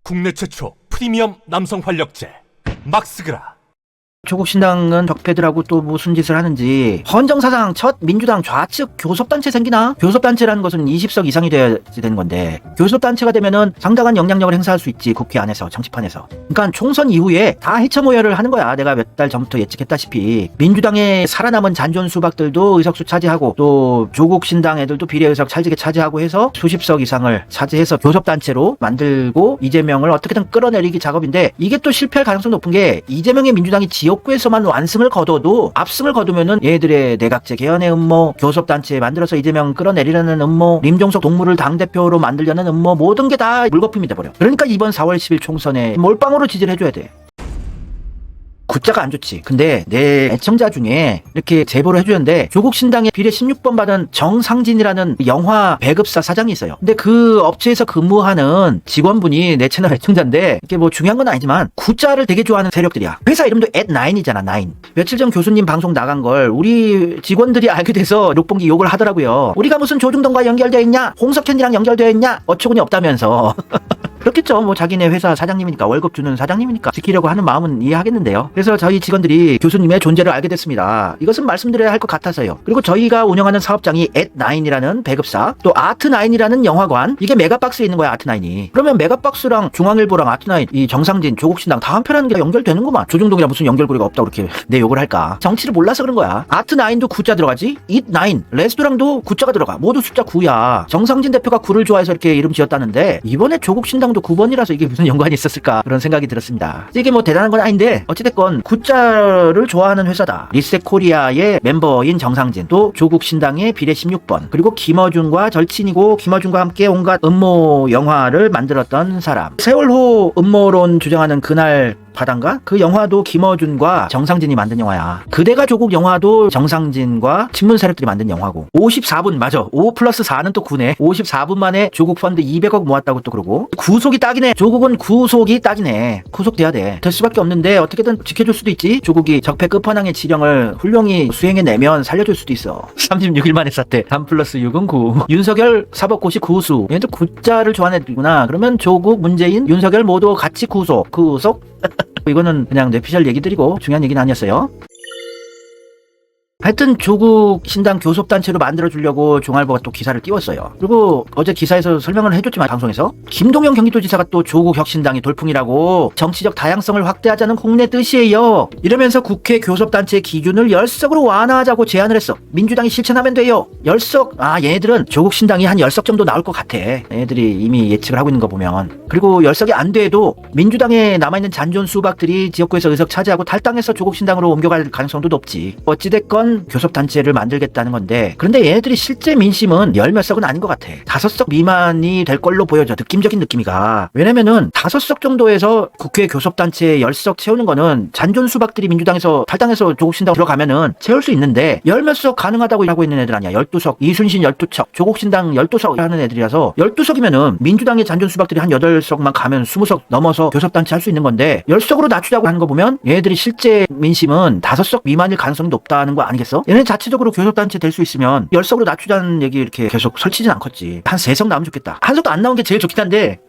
국내 최초 프리미엄 남성 활력제 막스그라. 조국 신당은 적폐들하고 또 무슨 짓을 하는지. 헌정사상 첫 민주당 좌측 교섭단체 생기나? 교섭단체라는 것은 20석 이상이 돼야 되는 건데, 교섭단체가 되면은 상당한 영향력을 행사할 수 있지, 국회 안에서, 정치판에서. 그러니까 총선 이후에 다 해처모여를 하는 거야. 내가 몇 달 전부터 예측했다시피 민주당의 살아남은 잔존 수박들도 의석수 차지하고, 또 조국 신당 애들도 비례의석 찰지게 차지하고 해서 수십석 이상을 차지해서 교섭단체로 만들고 이재명을 어떻게든 끌어내리기 작업인데, 이게 또 실패할 가능성이 높은 게, 이재명의 민주당이 지역구에서만 완승을 거둬도, 압승을 거두면은 얘들의 내각제 개헌의 음모, 교섭단체 만들어서 이재명 끌어내리려는 음모, 임종석 동물을 당대표로 만들려는 음모, 모든 게 다 물거품이 돼버려. 그러니까 이번 4월 10일 총선에 몰빵으로 지지를 해줘야 돼. 구자가 안 좋지. 근데 내 애청자 중에 이렇게 제보를 해주는데, 조국 신당에 비례 16번 받은 정상진이라는 영화 배급사 사장이 있어요. 근데 그 업체에서 근무하는 직원분이 내 채널 애청자인데, 이게 뭐 중요한 건 아니지만 구자를 되게 좋아하는 세력들이야. 회사 이름도 @9이잖아. 9. 며칠 전 교수님 방송 나간 걸 우리 직원들이 알게 돼서 록봉기 욕을 하더라고요. 우리가 무슨 조중동과 연결되어 있냐, 홍석현이랑 연결되어 있냐, 어처구니 없다면서. 그렇겠죠. 뭐 자기네 회사 사장님이니까, 월급 주는 사장님이니까 지키려고 하는 마음은 이해하겠는데요. 그래서 저희 직원들이 교수님의 존재를 알게 됐습니다. 이것은 말씀드려야 할 것 같아서요. 그리고 저희가 운영하는 사업장이 @9이라는 배급사, 또 아트9이라는 영화관, 이게 메가박스에 있는 거야, 아트9이. 그러면 메가박스랑 중앙일보랑 아트9, 이 정상진, 조국신당 다 한편하는 게 연결되는구만. 조중동이랑 무슨 연결고리가 없다고 그렇게 내 욕을 할까? 정치를 몰라서 그런 거야. 아트9도 구자 들어가지, 잇9, 레스토랑도 구자가 들어가. 모두 숫자 9야. 정상진 대표가 9를 좋아해서 이렇게 이름 지었다는데, 이번에 조국신당 9번이라서 이게 무슨 연관이 있었을까, 그런 생각이 들었습니다. 이게 뭐 대단한 건 아닌데, 어찌됐건 구자를 좋아하는 회사다. 리셋코리아의 멤버인 정상진, 또 조국신당의 비례 16번, 그리고 김어준과 절친이고 김어준과 함께 온갖 음모 영화를 만들었던 사람. 세월호 음모론 주장하는 그날 바단가? 그 영화도 김어준과 정상진이 만든 영화야. 그대가 조국 영화도 정상진과 친문 세력들이 만든 영화고. 54분, 맞아. 5 플러스 4는 또 9네. 54분 만에 조국 펀드 200억 모았다고 또 그러고. 구속이 딱이네. 조국은 구속이 딱이네. 구속돼야 돼. 될 수밖에 없는데 어떻게든 지켜줄 수도 있지. 조국이 적폐 끝판왕의 지령을 훌륭히 수행해내면 살려줄 수도 있어. 36일 만에 사퇴. 3 플러스 6은 9. 윤석열 사법고시 구수. 얘들 구자를 좋아하는 애들구나. 그러면 조국, 문재인, 윤석열 모두 같이 구속. 이거는 그냥 뇌피셜 얘기들이고 중요한 얘기는 아니었어요. 하여튼 조국 신당 교섭단체로 만들어주려고 중앙일보가 또 기사를 띄웠어요. 그리고 어제 기사에서 설명을 해줬지만, 방송에서 김동연 경기도지사가 또 조국 혁신당이 돌풍이라고 정치적 다양성을 확대하자는 국내 뜻이에요. 이러면서 국회 교섭단체 기준을 10석으로 완화하자고 제안을 했어. 민주당이 실천하면 돼요. 10석. 얘네들은 조국 신당이 한 10석 정도 나올 것 같아. 얘네들이 이미 예측을 하고 있는 거 보면. 그리고 10석이 안 돼도 민주당에 남아있는 잔존 수박들이 지역구에서 의석 차지하고 탈당해서 조국 신당으로 옮겨갈 가능성도 높지. 어찌됐건 교섭단체를 만들겠다는 건데, 그런데 얘네들이 실제 민심은 10몇 석은 아닌 것 같아. 5석 미만이 될 걸로 보여져. 느낌적인 느낌이가. 왜냐면은 5석 정도에서 국회 교섭단체 10석 채우는 거는 잔존 수박들이 민주당에서 탈당해서 조국신당 들어가면은 채울 수 있는데, 10몇 석 가능하다고 하고 있는 애들 아니야. 12석, 이순신 12석, 조국신당 12석 하는 애들이라서, 12석이면은 민주당의 잔존 수박들이 한 8석만 가면 20석 넘어서 교섭단체 할 수 있는 건데, 10석으로 낮추자고 하는 거 보면 얘네들이 실제 민심은 5석 미만일 가능성이 높다는 거 아니겠어? 얘네 자체적으로 교섭단체 될 수 있으면 10석으로 낮추자는 얘기 이렇게 계속 설치진 않겠지. 한 3석 나오면 좋겠다. 한 석도 안 나온 게 제일 좋긴 한데,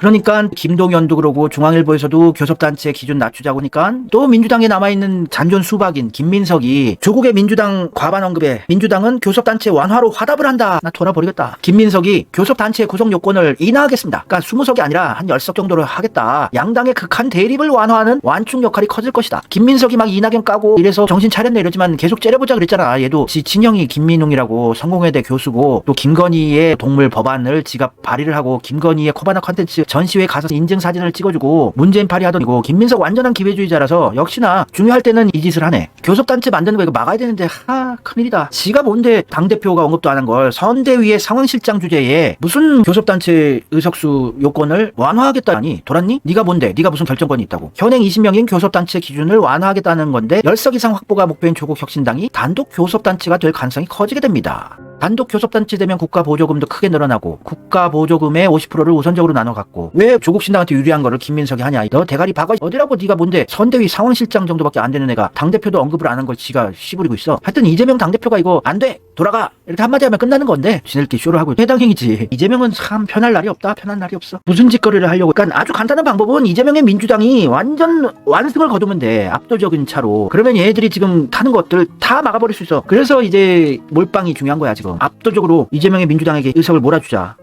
그러니까 김동연도 그러고 중앙일보에서도 교섭단체 기준 낮추자고 하니까, 또 민주당에 남아있는 잔존 수박인 김민석이 조국의 민주당 과반 언급에 민주당은 교섭단체 완화로 화답을 한다. 나 돌아버리겠다. 김민석이 교섭단체 구성 요건을 인하하겠습니다. 그러니까 20석이 아니라 한 10석 정도로 하겠다. 양당의 극한 대립을 완화하는 완충 역할이 커질 것이다. 김민석이 막 이낙연 까고 이래서 정신 차렸네 이러지만 계속 째려보자 그랬잖아. 얘도 지 친형이 김민웅이라고 성공회대 교수고, 또 김건희의 동물 법안을 지가 발의를 하고, 김건희의 코바나 컨텐츠 전시회 가서 인증 사진을 찍어주고 문재인 파리하더니고. 김민석 완전한 기회주의자라서 역시나 중요할 때는 이 짓을 하네. 교섭단체 만드는 거 이거 막아야 되는데, 큰일이다. 지가 뭔데 당대표가 언급도 안 한 걸 선대위의 상황실장 주제에 무슨 교섭단체 의석수 요건을 완화하겠다니. 돌았니? 네가 뭔데? 네가 무슨 결정권이 있다고. 현행 20명인 교섭단체 기준을 완화하겠다는 건데, 10석 이상 확보가 목표인 조국 혁신당이 단독 교섭단체가 될 가능성이 커지게 됩니다. 단독 교섭단체 되면 국가 보조금도 크게 늘어나고, 국가 보조금의 50%를 우선적으로 나눠 갖고, 왜 조국 신당한테 유리한 거를 김민석이 하냐. 너 대가리 박아. 어디라고 네가 뭔데. 선대위 상원실장 정도밖에 안 되는 애가 당대표도 언급 언급을 안 한 걸 지가 씨부리고 있어. 하여튼 이재명 당대표가 이거 안 돼! 돌아가! 이렇게 한마디 하면 끝나는 건데 지네들끼리 쇼를 하고 해당행위지. 이재명은 참 편할 날이 없다. 편한 날이 없어. 무슨 짓거리를 하려고. 그러니까 아주 간단한 방법은 이재명의 민주당이 완전 완승을 거두면 돼. 압도적인 차로. 그러면 얘네들이 지금 타는 것들 다 막아버릴 수 있어. 그래서 이제 몰빵이 중요한 거야 지금. 압도적으로 이재명의 민주당에게 의석을 몰아주자.